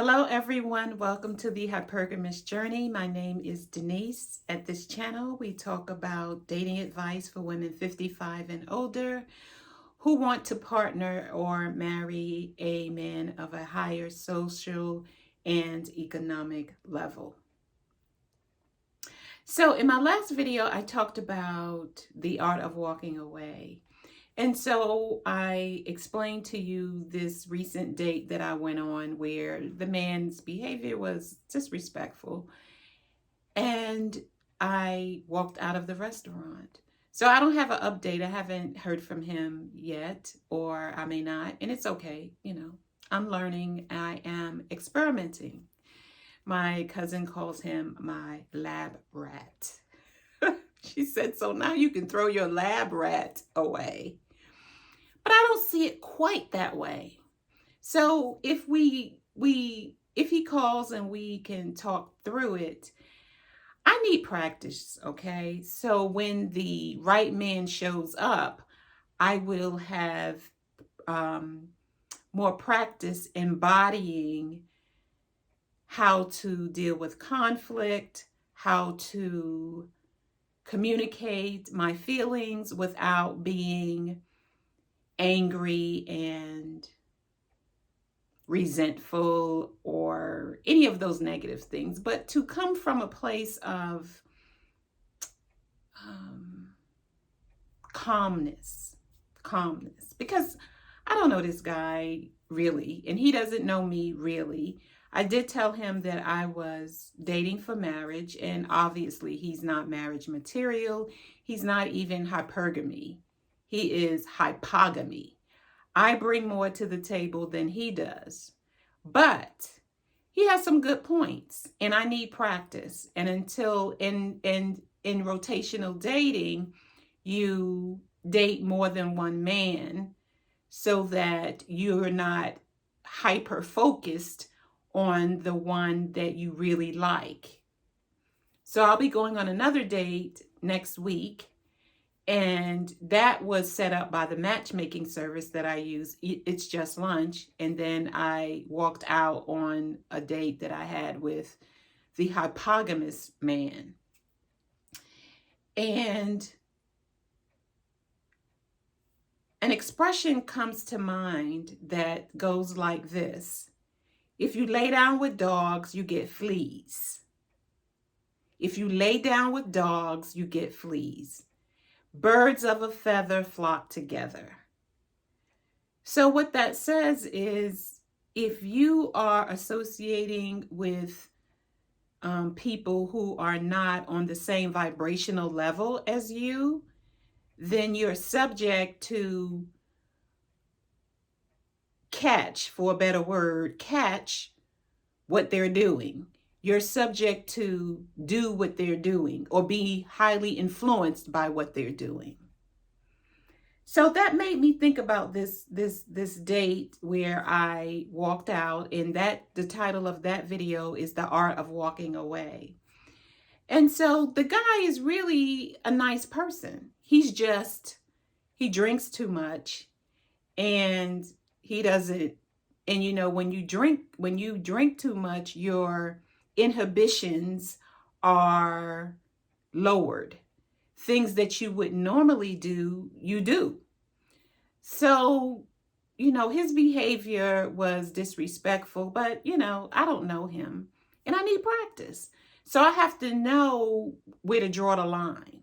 Hello, everyone. Welcome to the Hypergamous Journey. My name is Denise. At this channel, we talk about dating advice for women 55 and older who want to partner or marry a man of a higher social and economic level. So in my last video, I talked about the art of walking away. And so I explained to you this recent date that I went on where the man's behavior was disrespectful. And I walked out of the restaurant. So I don't have an update. I haven't heard from him yet, or I may not. And it's okay. I'm learning. I am experimenting. My cousin calls him my lab rat. She said, so now you can throw your lab rat away. But I don't see it quite that way. So if if he calls and we can talk through it, I need practice, okay? So when the right man shows up, I will have more practice embodying how to deal with conflict, how to communicate my feelings without being angry and resentful or any of those negative things, but to come from a place of calmness, because I don't know this guy really, and he doesn't know me really. I did tell him that I was dating for marriage, and obviously he's not marriage material. He's not even hypergamy. He is hypogamy. I bring more to the table than he does, but he has some good points, and I need practice. And until in rotational dating, you date more than one man so that you're not hyper focused on the one that you really like. So I'll be going on another date next week. And that was set up by the matchmaking service that I use. It's Just Lunch. And then I walked out on a date that I had with the hypergamous man. And an expression comes to mind that goes like this. If you lay down with dogs, you get fleas. If you lay down with dogs, you get fleas. Birds of a feather flock together. So what that says is if you are associating with people who are not on the same vibrational level as you, then you're subject to catch, for a better word, catch what they're doing. You're subject to do what they're doing or be highly influenced by what they're doing. So that made me think about this date where I walked out, and the title of that video is The Art of Walking Away. And so the guy is really a nice person. He drinks too much, and he doesn't, and when you drink too much, your inhibitions are lowered. Things that you would normally do, you do. So, his behavior was disrespectful, but, I don't know him and I need practice. So I have to know where to draw the line.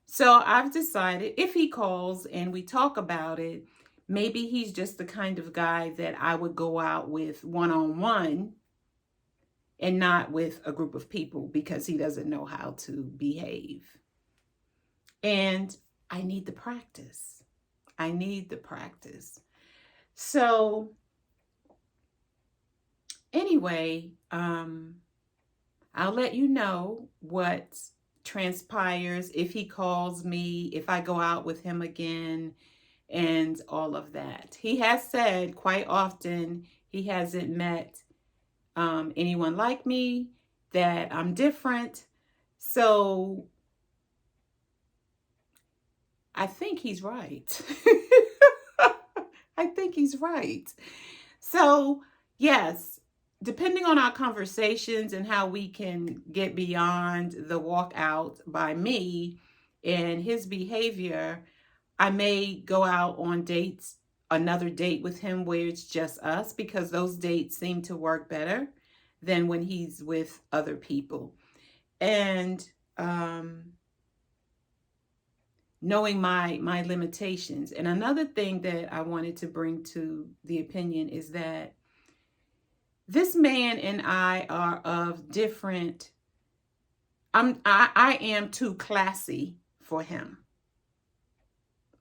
So I've decided if he calls and we talk about it, maybe he's just the kind of guy that I would go out with one-on-one and not with a group of people because he doesn't know how to behave. And I need the practice. So anyway, I'll let you know what transpires if he calls me, if I go out with him again, and all of that. He has said quite often he hasn't met anyone like me, that I'm different. So I think he's right. I think he's right. So yes, depending on our conversations and how we can get beyond the walk out by me and his behavior, I may go out on dates, another date with him where it's just us, because those dates seem to work better than when he's with other people. And knowing my limitations. And another thing that I wanted to bring to the opinion is that this man and I are of different. I am too classy for him.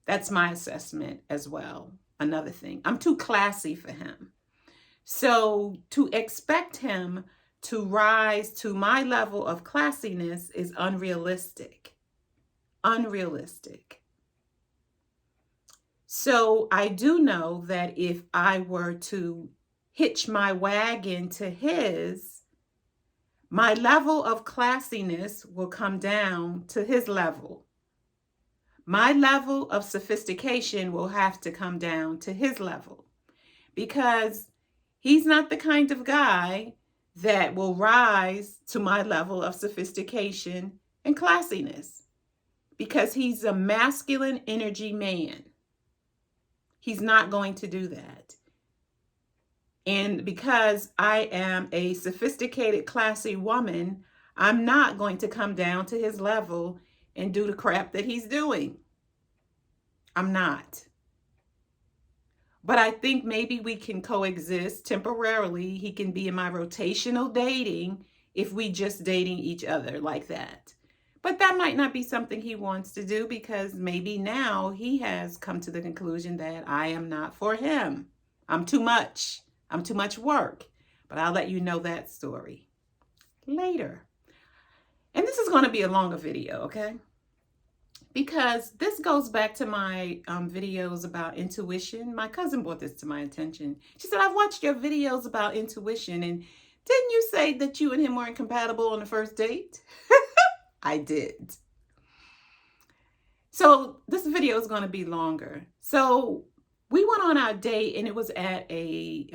That's my assessment as well. Another thing, I'm too classy for him. So to expect him to rise to my level of classiness is unrealistic. Unrealistic. So I do know that if I were to hitch my wagon to his, my level of classiness will come down to his level. My level of sophistication will have to come down to his level, because he's not the kind of guy that will rise to my level of sophistication and classiness, because he's a masculine energy man. He's not going to do that. And because I am a sophisticated, classy woman, I'm not going to come down to his level and do the crap that he's doing. I'm not. But I think maybe we can coexist temporarily. He can be in my rotational dating if we just dating each other like that. But that might not be something he wants to do, because maybe now he has come to the conclusion that I am not for him. I'm too much. I'm too much work. But I'll let you know that story later. And this is going to be a longer video, okay? Because this goes back to my videos about intuition. My cousin brought this to my attention. She said, I've watched your videos about intuition, and didn't you say that you and him weren't compatible on the first date? I did. So this video is going to be longer. So we went on our date, and it was at a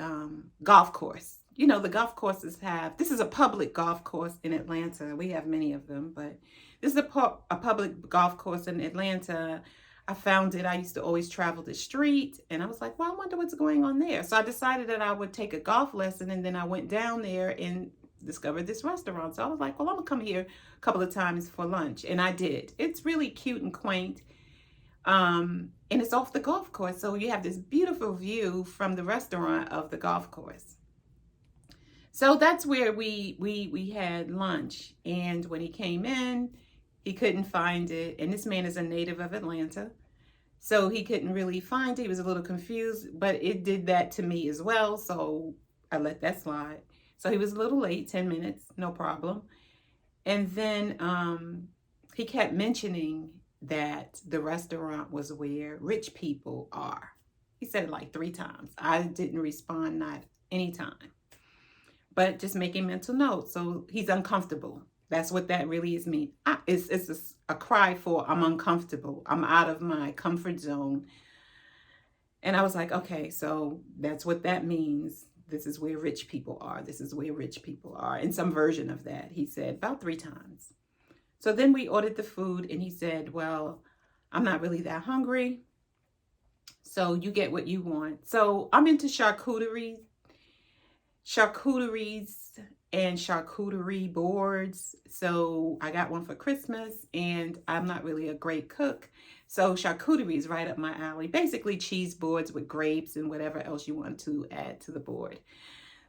golf course. You know, the golf courses have, this is a public golf course in Atlanta. We have many of them, but this is a public golf course in Atlanta. I found it. I used to always travel the street, and I was like, well, I wonder what's going on there. So I decided that I would take a golf lesson, and then I went down there and discovered this restaurant. So I was like, well, I'm gonna come here a couple of times for lunch, and I did. It's really cute and quaint, and it's off the golf course, so you have this beautiful view from the restaurant of the golf course. So that's where we had lunch, and when he came in, he couldn't find it. And this man is a native of Atlanta, so he couldn't really find it. He was a little confused, but it did that to me as well, so I let that slide. So he was a little late, 10 minutes, no problem. And then he kept mentioning that the restaurant was where rich people are. He said it like 3 times. I didn't respond, not any time, but just making mental notes. So he's uncomfortable. That's what that really is mean. It's a cry for I'm uncomfortable. I'm out of my comfort zone. And I was like, okay, so that's what that means. This is where rich people are. This is where rich people are. In some version of that, he said about 3 times. So then we ordered the food, and he said, well, I'm not really that hungry, so you get what you want. So I'm into charcuterie and charcuterie boards. So I got one for Christmas, and I'm not really a great cook. So charcuterie is right up my alley. Basically cheese boards with grapes and whatever else you want to add to the board.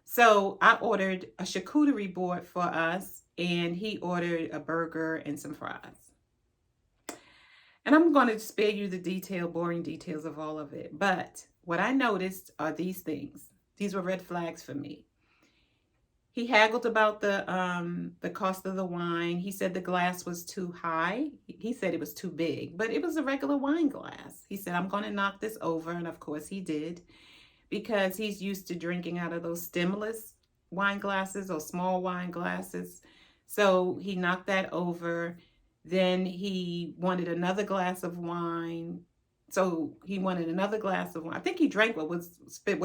So I ordered a charcuterie board for us, and he ordered a burger and some fries. And I'm going to spare you the boring details of all of it. But what I noticed are these things. These were red flags for me. He haggled about the cost of the wine. He said the glass was too high. He said it was too big, but it was a regular wine glass. He said, I'm going to knock this over. And of course he did, because he's used to drinking out of those stemless wine glasses or small wine glasses. So he knocked that over. Then he wanted another glass of wine So he wanted another glass of wine. I think he drank what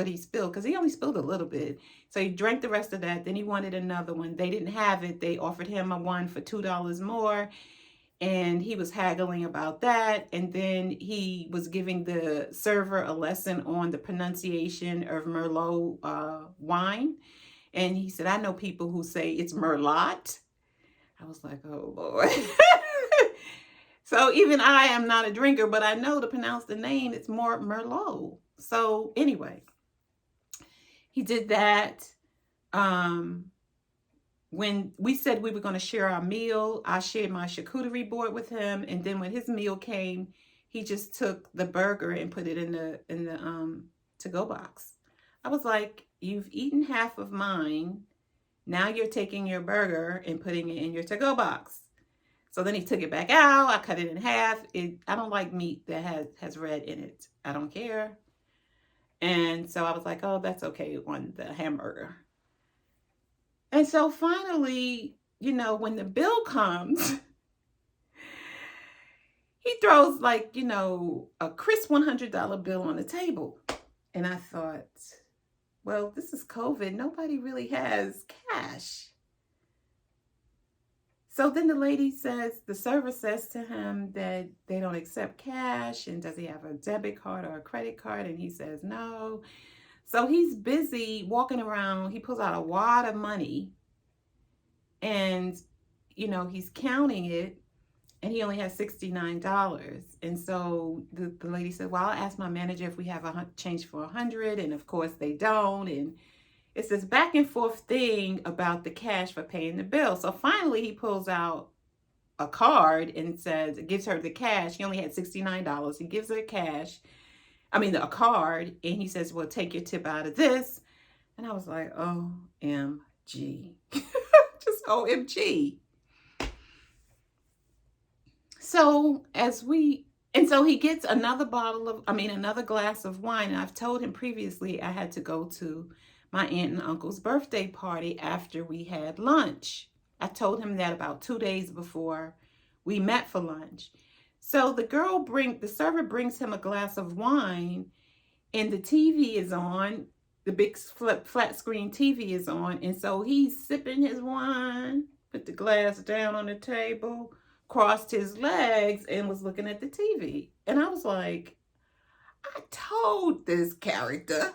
he spilled, because he only spilled a little bit. So he drank the rest of that. Then he wanted another one. They didn't have it. They offered him a one for $2 more. And he was haggling about that. And then he was giving the server a lesson on the pronunciation of Merlot wine. And he said, I know people who say it's Merlot. I was like, oh, Lord. So even I am not a drinker, but I know to pronounce the name, it's more Merlot. So anyway, he did that. When we said we were going to share our meal, I shared my charcuterie board with him. And then when his meal came, he just took the burger and put it in the to-go box. I was like, you've eaten half of mine. Now you're taking your burger and putting it in your to-go box. So then he took it back out. I cut it in half. I don't like meat that has red in it. I don't care. And so I was like, oh, that's okay on the hamburger. And so finally, when the bill comes, he throws a crisp $100 bill on the table. And I thought, well, this is COVID. Nobody really has cash. So then the server says to him that they don't accept cash. And does he have a debit card or a credit card? And he says no. So he's busy walking around. He pulls out a wad of money and, he's counting it, and he only has $69. And so the lady said, well, I'll ask my manager if we have a change for 100. And of course they don't. And it's this back and forth thing about the cash for paying the bill. So finally he pulls out a card and gives her the cash. He only had $69. He gives her a card, and he says, well, take your tip out of this. And I was like, OMG. Just OMG. So he gets another glass of wine. And I've told him previously I had to go to my aunt and uncle's birthday party after we had lunch. I told him that about 2 days before we met for lunch. So the server brings him a glass of wine, and the TV is on. The big flat screen TV is on. And so he's sipping his wine, put the glass down on the table, crossed his legs, and was looking at the TV. And I was like, I told this character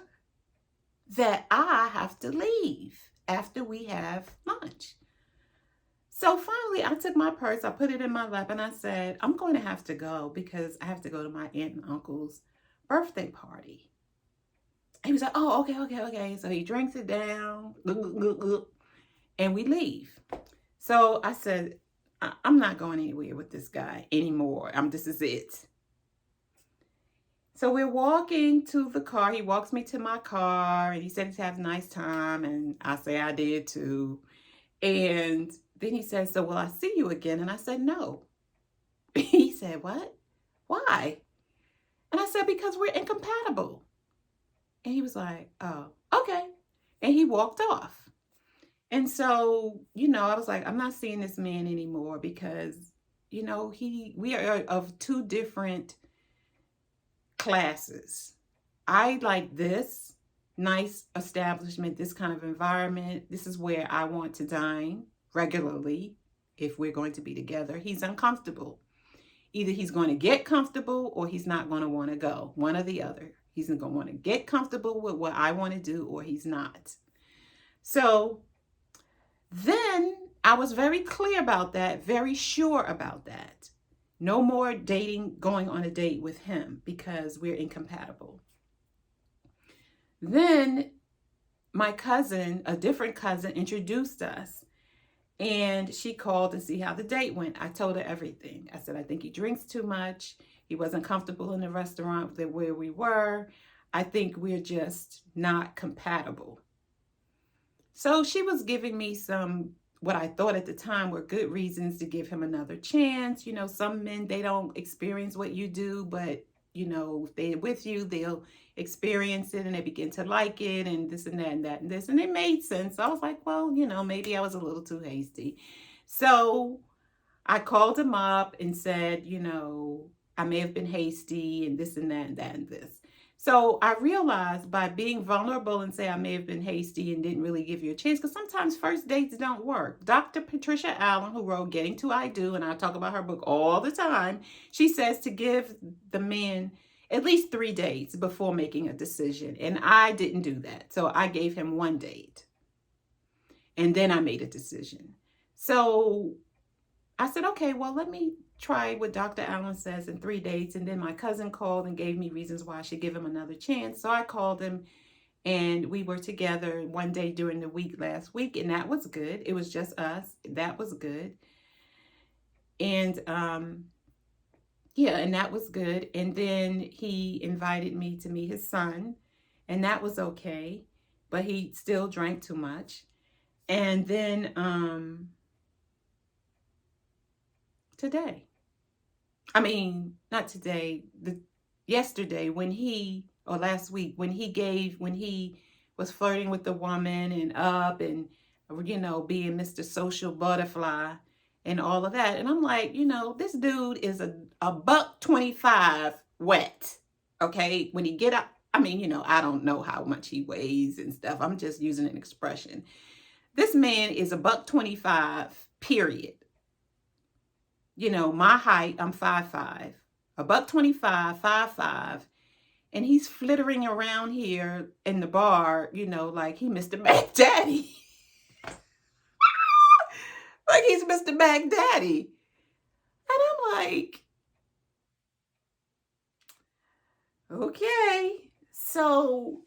that I have to leave after we have lunch. So finally, I took my purse, I put it in my lap, and I said, I'm going to have to go because I have to go to my aunt and uncle's birthday party. And he was like, oh, okay. So he drinks it down, and we leave. So I said, I'm not going anywhere with this guy anymore. This is it. So we're walking to the car. He walks me to my car, and he said he's having a nice time, and I say I did too. And then he says, so will I see you again? And I said, no. He said, what? Why? And I said, because we're incompatible. And he was like, oh, okay. And he walked off. And so, I was like, I'm not seeing this man anymore because, we are of two different classes. I like this nice establishment, this kind of environment. This is where I want to dine regularly if we're going to be together. He's uncomfortable. Either he's going to get comfortable or he's not going to want to go. One or the other. He's going to want to get comfortable with what I want to do, or he's not. So then I was very clear about that, very sure about that. No more going on a date with him because we're incompatible. Then my cousin, a different cousin, introduced us, and she called to see how the date went. I told her everything. I said, I think he drinks too much. He wasn't comfortable in the restaurant where we were. I think we're just not compatible. So she was giving me what I thought at the time were good reasons to give him another chance. Some men, they don't experience what you do, but, if they're with you, they'll experience it and they begin to like it and this and that and that and this. And it made sense. So I was like, well, maybe I was a little too hasty. So I called him up and said, I may have been hasty and this and that and that and this. So I realized by being vulnerable and say I may have been hasty and didn't really give you a chance, because sometimes first dates don't work. Dr. Patricia Allen, who wrote Getting to I Do, and I talk about her book all the time, she says to give the man at least 3 dates before making a decision. And I didn't do that. So I gave him 1 date. And then I made a decision. So I said, okay, well, let me try what Dr. Allen says in 3 dates. And then my cousin called and gave me reasons why I should give him another chance. So I called him and we were together 1 day during the week last week. And that was good. It was just us. That was good. And yeah, and that was good. And then he invited me to meet his son. And that was okay. But he still drank too much. And then today, not today, yesterday or last week, when he was flirting with the woman and being Mr. Social Butterfly and all of that. And I'm like, this dude is a $125 wet. Okay. When he get up, I don't know how much he weighs and stuff. I'm just using an expression. This man is a $125, period. My height, I'm 5'5", a $125, 5'5", and he's flittering around here in the bar, like he Mr. Mac Daddy. Like he's Mr. Mac Daddy. And I'm like, okay. So,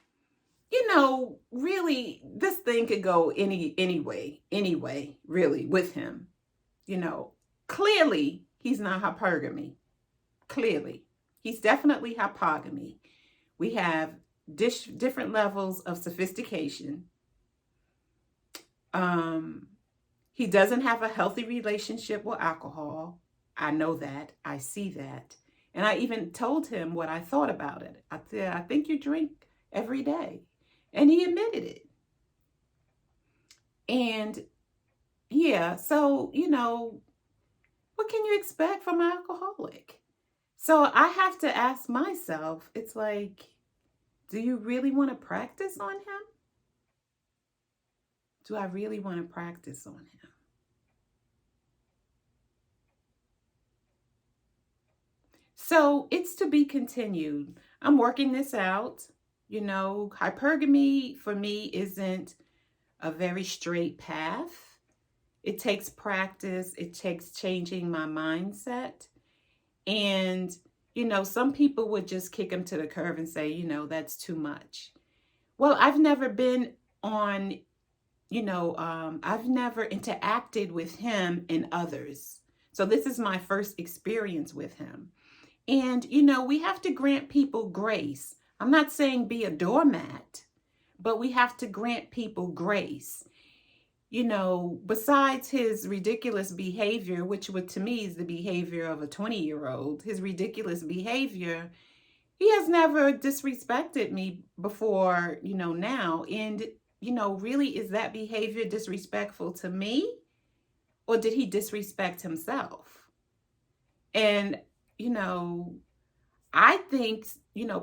really, this thing could go anyway, really, with him. Clearly, he's not hypergamy. Clearly. He's definitely hypergamy. We have different levels of sophistication. He doesn't have a healthy relationship with alcohol. I know that. I see that. And I even told him what I thought about it. I said, I think you drink every day. And he admitted it. And yeah, so, what can you expect from an alcoholic? So I have to ask myself, it's like, do you really want to practice on him? Do I really want to practice on him? So it's to be continued. I'm working this out. Hypergamy for me isn't a very straight path. It takes practice. It takes changing my mindset. And, some people would just kick him to the curb and say, that's too much. Well, I've never been on, I've never interacted with him and others. So this is my first experience with him. And, we have to grant people grace. I'm not saying be a doormat, but we have to grant people grace. Besides his ridiculous behavior, which to me is the behavior of a 20-year-old, his ridiculous behavior, he has never disrespected me before, now. And, really, is that behavior disrespectful to me? Or did he disrespect himself? And, I think,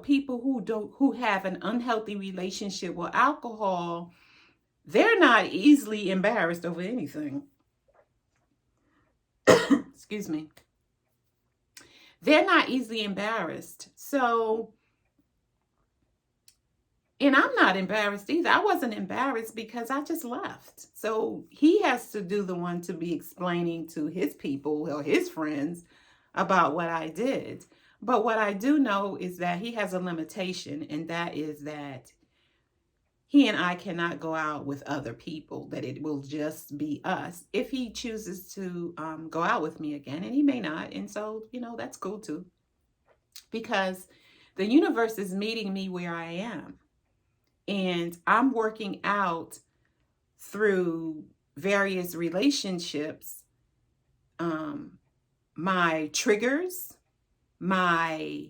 people who have an unhealthy relationship with alcohol, they're not easily embarrassed over anything. Excuse me. They're not easily embarrassed. So, and I'm not embarrassed either. I wasn't embarrassed because I just left. So he has to do the one to be explaining to his people or his friends about what I did. But what I do know is that he has a limitation, and that is that he and I cannot go out with other people, that it will just be us if he chooses to go out with me again, and he may not. And so, that's cool too, because the universe is meeting me where I am, and I'm working out through various relationships, my triggers, my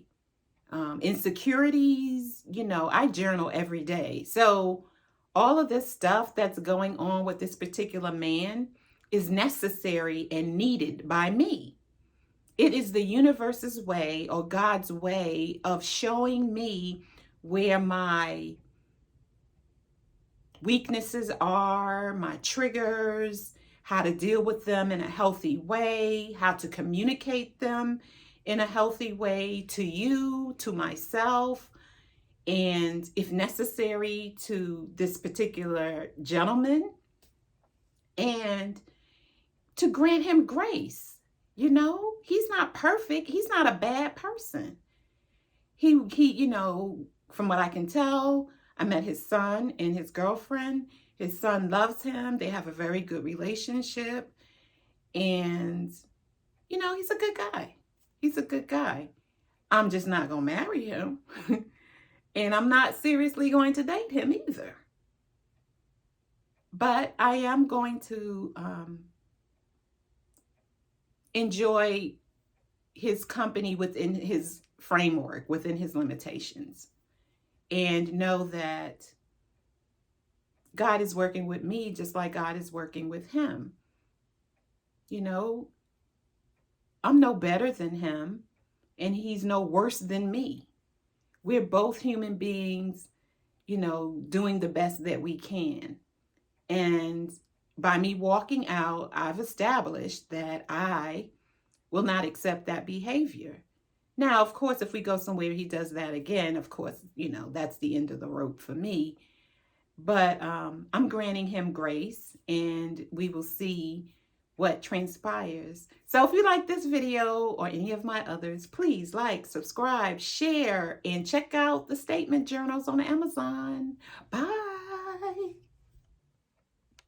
insecurities. I journal every day. So all of this stuff that's going on with this particular man is necessary and needed by me. It is the universe's way or God's way of showing me where my weaknesses are, my triggers, how to deal with them in a healthy way, how to communicate them in a healthy way to you, to myself, and if necessary, to this particular gentleman, and to grant him grace. You know, he's not perfect. He's not a bad person. He, from what I can tell, I met his son and his girlfriend. His son loves him. They have a very good relationship. And, he's a good guy. He's a good guy. I'm just not going to marry him. And I'm not seriously going to date him either. But I am going to enjoy his company within his framework, within his limitations, and know that God is working with me just like God is working with him. I'm no better than him, and he's no worse than me. We're both human beings, doing the best that we can. And by me walking out, I've established that I will not accept that behavior. Now, of course, if we go somewhere he does that again, of course, that's the end of the rope for me. But I'm granting him grace, and we will see what transpires. So if you like this video or any of my others, please like, subscribe, share, and check out the statement journals on Amazon. Bye.